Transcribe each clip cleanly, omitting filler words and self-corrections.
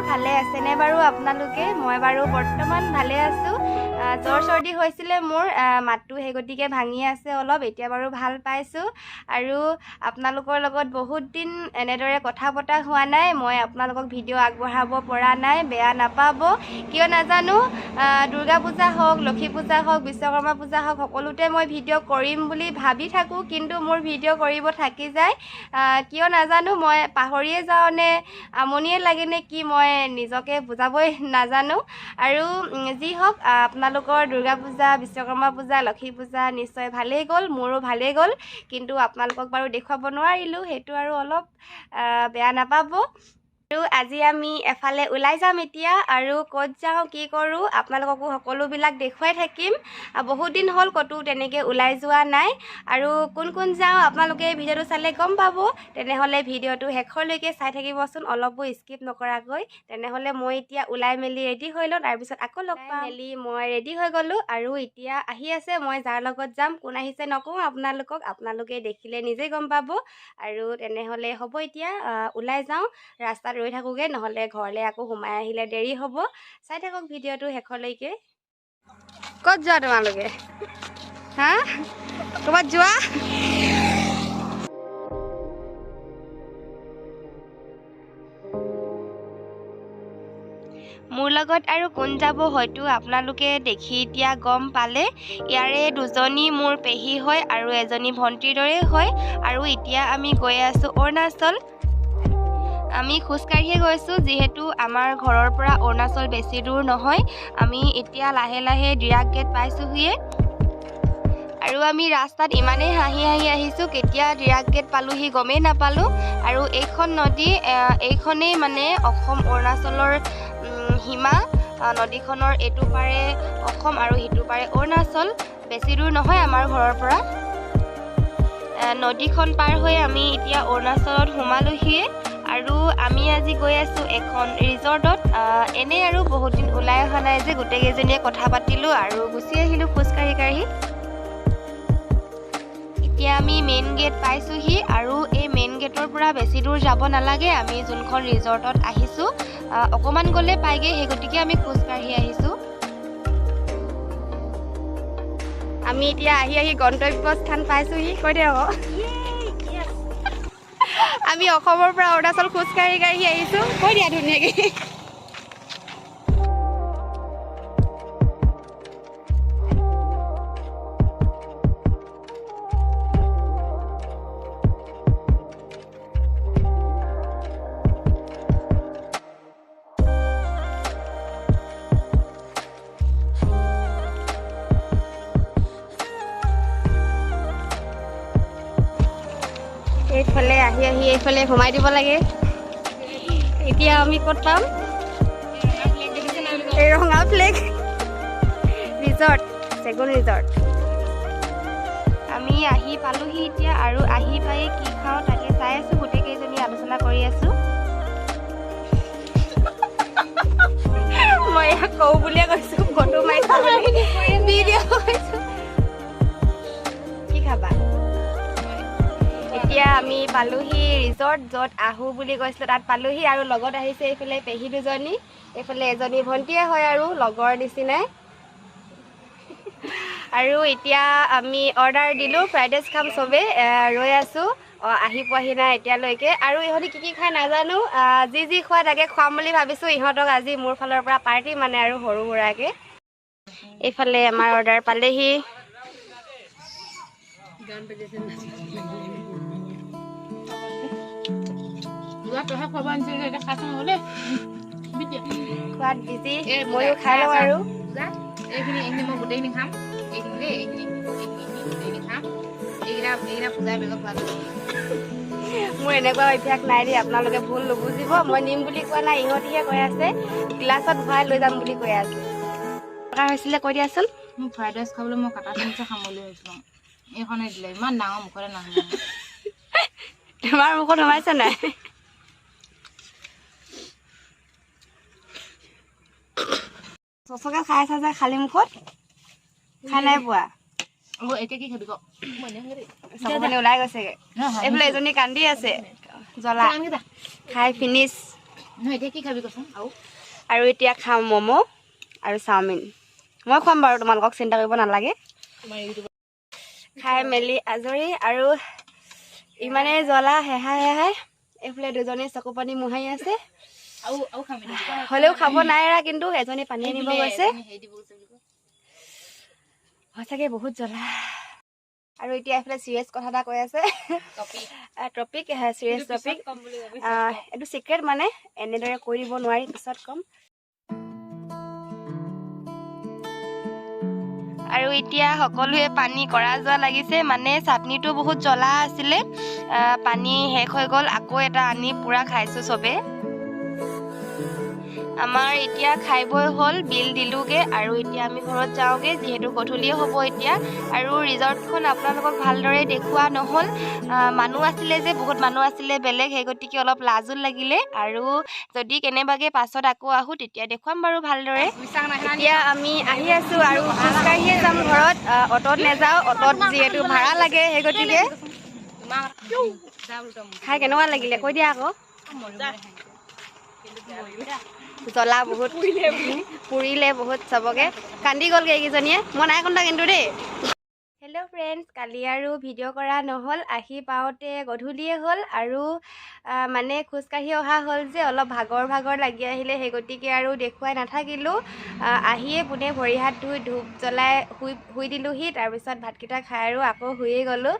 ভালে আছেনে বাৰু আপোনালোকে? মই বাৰু বৰ্তমান ভালে আছোঁ। জ্বৰ চৰ্দি হৈছিলে মোৰ, মাতটো সেই গতিকে ভাঙি আছে অলপ, এতিয়া বাৰু ভাল পাইছোঁ। আৰু আপোনালোকৰ লগত বহুত দিন এনেদৰে কথা পতা হোৱা নাই। মই আপোনালোকক ভিডিঅ' আগবঢ়াব পৰা নাই, বেয়া নাপাব। কিয় নাজানো, দুৰ্গা পূজা হওক, লক্ষী পূজা হওক, বিশ্বকৰ্মা পূজা হওক, সকলোতে মই ভিডিঅ' কৰিম বুলি ভাবি থাকোঁ, কিন্তু মোৰ ভিডিঅ' কৰিব থাকি যায়। কিয় নাজানো, মই পাহৰিয়ে যাওঁ নে আমনিয়ে লাগে নে কি, মই নিজকে বুজাবই নাজানো। আৰু যি হওক, আপোনালোকৰ দুৰ্গা পূজা, বিশ্বকৰ্মা পূজা, লক্ষী পূজা নিশ্চয় ভালেই গ'ল, মোৰো ভালেই গ'ল। কিন্তু আপোনালোকক বাৰু দেখুৱাব নোৱাৰিলোঁ, সেইটো আৰু অলপ বেয়া নাপাব। আৰু আজি আমি এফালে ওলাই যাম এতিয়া, আৰু ক'ত যাওঁ কি কৰোঁ আপোনালোককো সকলোবিলাক দেখুৱাই থাকিম। বহুত দিন হ'ল ক'তো তেনেকৈ ওলাই যোৱা নাই, আৰু কোন কোন যাওঁ আপোনালোকে ভিডিঅ'টো চালে গম পাব। তেনেহ'লে ভিডিঅ'টো শেষলৈকে চাই থাকিবচোন, অলপো স্কিপ নকৰাকৈ। তেনেহ'লে মই এতিয়া ওলাই মেলি ৰেডি হৈ লওঁ, তাৰপিছত আকৌ লগ পাম। মই ৰেডি হৈ গ'লোঁ, আৰু এতিয়া আহি আছে, মই যাৰ লগত যাম। কোন আহিছে নকওঁ আপোনালোকক, আপোনালোকে দেখিলে নিজেই গম পাব। আৰু তেনেহ'লে হ'ব, এতিয়া ওলাই যাওঁ। ৰাস্তাত ৰৈ থাকোঁগৈ, নহ'লে ঘৰলৈ আকৌ সোমাই আহিলে দেৰি হ'ব। চাই থাকক ভিডিঅ'টো শেষলৈকে। ক'ত যোৱা তোমালোকে? হা, ক'ৰবাত যোৱা? মোৰ লগত আৰু কোন যাব হয়তো আপোনালোকে দেখি এতিয়া গম পালে। ইয়াৰে দুজনী মোৰ পেহী হয় আৰু এজনী ভণ্টিৰ দৰে হয়। আৰু এতিয়া আমি গৈ আছোঁ অৰুণাচল। আমি খোজকাঢ়িয়ে গৈছোঁ, যিহেতু আমাৰ ঘৰৰ পৰা অৰুণাচল বেছি দূৰ নহয়। আমি এতিয়া লাহে লাহে ডিৰাগ গেট পাইছোঁহিয়ে। আৰু আমি ৰাস্তাত ইমানেই হাঁহি হাঁহি আহিছোঁ, কেতিয়া ডিৰাগ গেট পালোঁহি গমেই নাপালোঁ। আৰু এইখন নদী, এইখনেই মানে অসম অৰুণাচলৰ সীমা। নদীখনৰ এইটো পাৰে অসম আৰু সিটো পাৰে অৰুণাচল, বেছি দূৰ নহয় আমাৰ ঘৰৰ পৰা। নদীখন পাৰ হৈ আমি এতিয়া অৰুণাচলত সোমালোহিয়ে। আৰু আমি আজি গৈ আছোঁ এখন ৰিজৰ্টত। এনেই আৰু বহুত দিন ওলাই অহা নাই যে, গোটেইকেইজনীয়ে কথা পাতিলোঁ আৰু গুচি আহিলোঁ খোজকাঢ়ি কাঢ়ি। এতিয়া আমি মেইন গেট পাইছোঁহি, আৰু এই মেইন গেটৰ পৰা বেছি দূৰ যাব নালাগে। আমি যোনখন ৰিজৰ্টত আহিছোঁ, অকণমান গ'লে পাইগৈ, সেই গতিকে আমি খোজকাঢ়ি আহিছোঁ। আমি এতিয়া আহি আহি গন্তব্যস্থান পাইছোঁহি। কৈ দে আকৌ। আমি অসমৰ পৰা অৰুণাচল খোজকাঢ়ি কাঢ়ি আহিছোঁ। কৈ দিয়া ধুনীয়াকৈ। এইফালে আহি আহি এইফালে সোমাই দিব লাগে। এতিয়া আমি ক'ত পাম? এই ৰঙা ফ্লেগ ৰিজৰ্ট, চেগুন ৰিজৰ্ট। আমি আহি পালোহি এতিয়া, আৰু আহি পাই কি খাওঁ তাকে চাই আছোঁ, গোটেইকেইজনী আলোচনা কৰি আছোঁ। মই ইয়াক কওঁ বুলিয়ে কৈছোঁ, ফটো মাৰিছোঁ বুলি, ভিডিঅ' কৰিছোঁ। কি খাবা? এতিয়া আমি পালোহি ৰিজৰ্ট, য'ত আহোঁ বুলি কৈছিলোঁ তাত পালোহি। আৰু লগত আহিছে এইফালে পেহী দুজনী, এইফালে এজনী ভণ্টিয়ে হয় আৰু লগৰ নিচিনাই। আৰু এতিয়া আমি অৰ্ডাৰ দিলোঁ, ফ্ৰাইড ৰাইচ খাম চবেই, ৰৈ আছোঁ। আহি পোৱাহি নাই এতিয়ালৈকে। আৰু ইহঁতি কি কি খাই নাজানো, যি যি খোৱা তাকে খুৱাম বুলি ভাবিছোঁ ইহঁতক আজি মোৰ ফালৰ পৰা পাৰ্টি মানে, আৰু সৰু সুৰাকৈ। এইফালে আমাৰ অৰ্ডাৰ পালেহি। খোৱাত বিজি, ময়ো খাই লওঁ আৰু। এইখিনি মই গোটেইখিনি খাম। এইখিনি দেই, এইখিনি খাম। এইকেইটা পূজাই বেগত খোৱা। মোৰ এনেকুৱা অভ্যাস নাই দেই, আপোনালোকে ভুল নুবুজিব। মই নিম বুলি কোৱা নাই, ইহঁতিহে কৈ আছে গ্লাছত ভৰাই লৈ যাম বুলি কৈ আছে। দৰকাৰ হৈছিলে কৈ দিয়াচোন। মোক ফ্ৰাইড ৰাইচ খাবলৈ মই কাটা চামুচে খাম বুলি ভাবিছিলোঁ। এইখনে দিলে, ইমান ডাঙৰ মুখতে নাহে। তোমাৰ মুখত সোমাইছে নাই? চচকে খাই আছা যে খালী মুখত, খাই নাই পোৱা? এতিয়া কি খাবি ক? চকুপানী ওলাই গৈছেগে। এইফালে এজনী কান্দি আছে, জ্বলা খাই ফিনিছ। নহয় এতিয়া কি খাবি কচোন আৰু এতিয়া খাম ম'ম' আৰু চাওমিন মই খুৱাম বাৰু তোমালোকক চিন্তা কৰিব নালাগে খাই মেলি আজৰি আৰু ইমানেই জ্বলা হেহাই এইফালে দুজনী চকু পানী মোহাৰি আছে হ'লেও খাব নাইৰা কিন্তু এজনী পানী আনিব গৈছে সঁচাকৈ বহুত জ্বলা আৰু এতিয়া এইফালে চিৰিয়াছ কথা এটা কৈ আছে টপিক চিৰিয়াছ টপিক এইটো চিক্ৰেট মানে এনেদৰে কৈ দিব নোৱাৰি পিছত ক'ম আৰু এতিয়া সকলোৱে পানী কৰা যোৱা লাগিছে মানে চাটনিটো বহুত জ্বলা আছিলে পানী শেষ হৈ গ'ল আকৌ এটা আনি পূৰা খাইছোঁ চবে আমাৰ এতিয়া খাই বৈ হ'ল বিল দিলোঁগৈ আৰু এতিয়া আমি ঘৰত যাওঁগৈ যিহেতু গধূলিয়ে হ'ব এতিয়া আৰু ৰিজৰ্টখন আপোনালোকক ভালদৰে দেখুওৱা নহ'ল মানুহ আছিলে যে বহুত মানুহ আছিলে বেলেগ সেই গতিকে অলপ লাজো লাগিলে আৰু যদি কেনেবাকৈ পাছত আকৌ আহোঁ তেতিয়া দেখুৱাম বাৰু ভালদৰে এতিয়া আমি আহি আছোঁ আৰু খোজকাঢ়িয়ে যাম ঘৰত অ'টত নাযাওঁ অ'টত যিহেতু ভাড়া লাগে সেই গতিকে খাই কেনেকুৱা লাগিলে কৈ দিয়া আকৌ জ্বলা বহুত পুৰিলে বহুত চবকে কান্দি গ'লগৈ এইকেইজনীয়ে মই নাই কন্দা কিন্তু দেই হেল্ল' ফ্ৰেণ্ডছ কালি আৰু ভিডিঅ' কৰা নহ'ল আহি পাওঁতে গধূলিয়ে হ'ল আৰু মানে খোজকাঢ়ি অহা হ'ল যে অলপ ভাগৰ লাগি আহিলে সেই গতিকে আৰু দেখুৱাই নাথাকিলোঁ আহিয়ে পোনে ভৰি হাত ধুই ধূপ জ্বলাই শুই দিলোঁহি তাৰপিছত ভাতকেইটা খাই আৰু আকৌ শুয়ে গ'লোঁ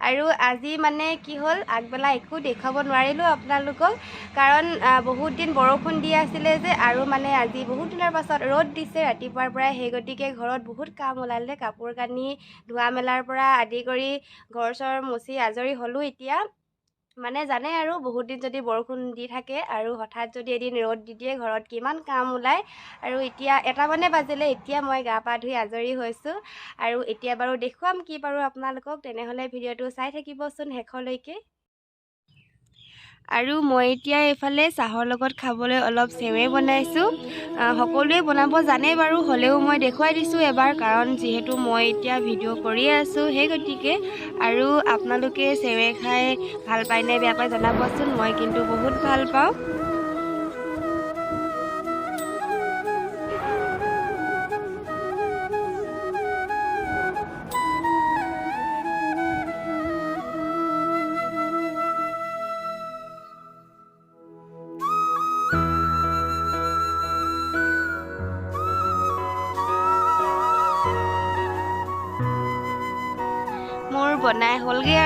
আৰু আজি মানে কি হ'ল আগবেলা একো দেখুৱাব নোৱাৰিলোঁ আপোনালোকক কাৰণ বহুত দিন বৰষুণ দি আছিলে যে আৰু মানে আজি বহুত দিনৰ পাছত ৰ'দ দিছে ৰাতিপুৱাৰ পৰাই সেই গতিকে ঘৰত বহুত কাম ওলালে কাপোৰ কানি ধোৱা মেলাৰ পৰা আদি কৰি ঘৰ চৰ মুচি আজৰি হ'লোঁ এতিয়া মানে জানে আৰু বহুত দিন যদি বৰষুণ দি থাকে আৰু হঠাৎ যদি এদিন ৰ'দ দি দিয়ে ঘৰত কিমান কাম ওলায় আৰু এতিয়া 1 মানে বাজিলে এতিয়া মই গা পা ধুই আজৰি হৈছোঁ আৰু এতিয়া বাৰু দেখুৱাম কি পাৰোঁ আপোনালোকক তেনেহ'লে ভিডিঅ'টো চাই থাকিবচোন শেষলৈকে আৰু মই এতিয়া এইফালে চাহৰ লগত খাবলৈ অলপ চেৱে বনাইছোঁ সকলোৱে বনাব জানে বাৰু হ'লেও মই দেখুৱাই দিছোঁ এবাৰ কাৰণ যিহেতু মই এতিয়া ভিডিঅ' কৰিয়ে আছোঁ সেই গতিকে আৰু আপোনালোকে চেৱে খাই ভাল পায় নে বেয়া পায় জনাবচোন মই কিন্তু বহুত ভাল পাওঁ মোৰ বনাই হ'লগৈ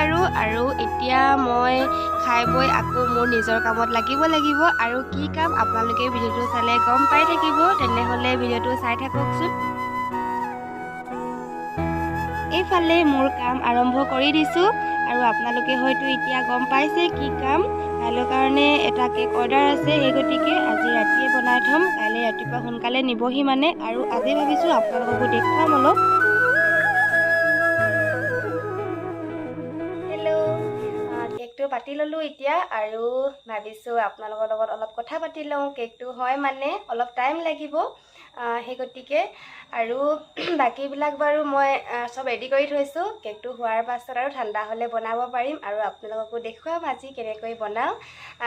আৰু এতিয়া মই খাই বৈ আকৌ মোৰ নিজৰ কামত লাগিব আৰু কি কাম আপোনালোকে ভিডিঅ'টো চালে গম পাই থাকিব তেনেহ'লে ভিডিঅ'টো চাই থাককচোন এইফালে মোৰ কাম আৰম্ভ কৰি দিছোঁ আৰু আপোনালোকে হয়তো এতিয়া গম পাইছে কি কাম কাইলৈৰ কাৰণে এটা কেক অৰ্ডাৰ আছে সেই গতিকে আজি ৰাতিয়ে বনাই থ'ম কাইলৈ ৰাতিপুৱা সোনকালে নিবহি মানে আৰু আজি ভাবিছোঁ আপোনালোককো দেখুৱাম অলপ কেকটো পাতি ল'লোঁ এতিয়া আৰু ভাবিছোঁ আপোনালোকৰ লগত অলপ কথা পাতি লওঁ কেকটো হয় মানে অলপ টাইম লাগিব সেই গতিকে আৰু বাকীবিলাক বাৰু মই চব ৰেডি কৰি থৈছোঁ কেকটো হোৱাৰ পাছত আৰু ঠাণ্ডা হ'লে বনাব পাৰিম আৰু আপোনালোককো দেখুৱাম আজি কেনেকৈ বনাওঁ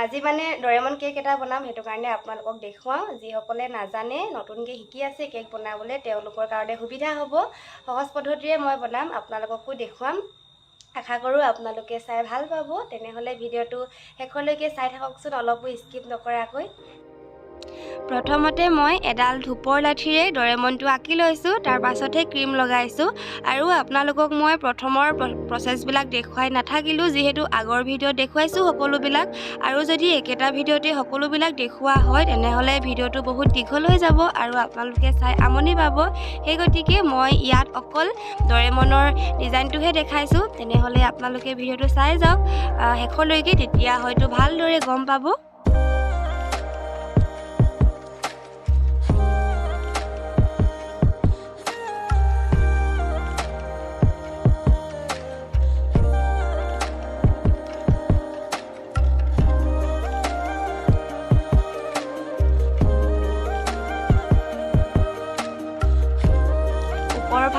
আজি মানে ডৰেমন কেক এটা বনাম সেইটো কাৰণে আপোনালোকক দেখুৱাওঁ যিসকলে নাজানে নতুনকৈ শিকি আছে কেক বনাবলৈ তেওঁলোকৰ কাৰণে সুবিধা হ'ব সহজ পদ্ধতিৰে মই বনাম আপোনালোককো দেখুৱাম আশা কৰোঁ আপোনালোকে চাই ভাল পাব তেনেহ'লে ভিডিঅ'টো শেষলৈকে চাই থাককচোন অলপো স্কিপ নকৰাকৈ প্ৰথমতে মই এডাল ধূপৰ লাঠিৰে ডৰেমনটো আঁকি লৈছোঁ তাৰ পাছতহে ক্ৰীম লগাইছোঁ আৰু আপোনালোকক মই প্ৰথমৰ প্ৰচেছবিলাক দেখুৱাই নাথাকিলোঁ যিহেতু আগৰ ভিডিঅ'ত দেখুৱাইছোঁ সকলোবিলাক আৰু যদি একেটা ভিডিঅ'তে সকলোবিলাক দেখুওৱা হয় তেনেহ'লে ভিডিঅ'টো বহুত দীঘল হৈ যাব আৰু আপোনালোকে চাই আমনি পাব সেই গতিকে মই ইয়াত অকল ডৰেমনৰ ডিজাইনটোহে দেখাইছোঁ তেনেহ'লে আপোনালোকে ভিডিঅ'টো চাই যাওক শেষলৈকে তেতিয়া হয়তো ভালদৰে গম পাব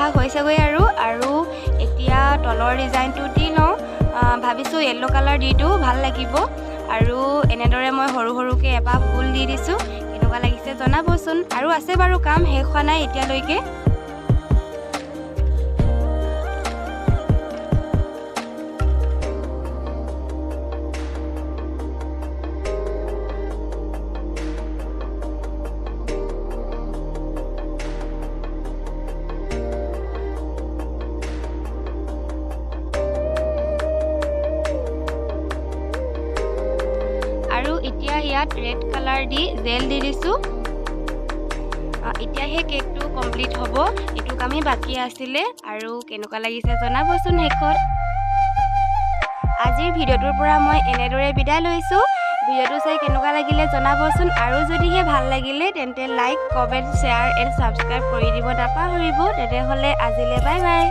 ভাগ হৈছেগৈ আৰু এতিয়া তলৰ ডিজাইনটো দি লওঁ ভাবিছোঁ য়েল্ল' কালাৰ দি দিওঁ ভাল লাগিব আৰু এনেদৰে মই সৰু সৰুকৈ এপাহ ফুল দি দিছোঁ। কেনেকুৱা লাগিছে জনাবচোন। আৰু আছে বাৰু কাম, শেষ হোৱা নাই এতিয়ালৈকে। আৰু এতিয়া ইয়াত ৰেড কালাৰ দি জেল দি দিছোঁ। এতিয়া সেই কেকটো কমপ্লিট হ'ব, এইটো কামেই বাকী আছিলে। আৰু কেনেকুৱা লাগিছে জনাবচোন শেষত। আজিৰ ভিডিঅ'টোৰ পৰা মই এনেদৰে বিদায় লৈছোঁ। ভিডিঅ'টো চাই কেনেকুৱা লাগিলে জনাবচোন। আৰু যদিহে ভাল লাগিলে তেন্তে like, comment, share and subscribe কৰি দিব নাপাহৰিব। তেনেহ'লে আজিলৈ বাই বাই।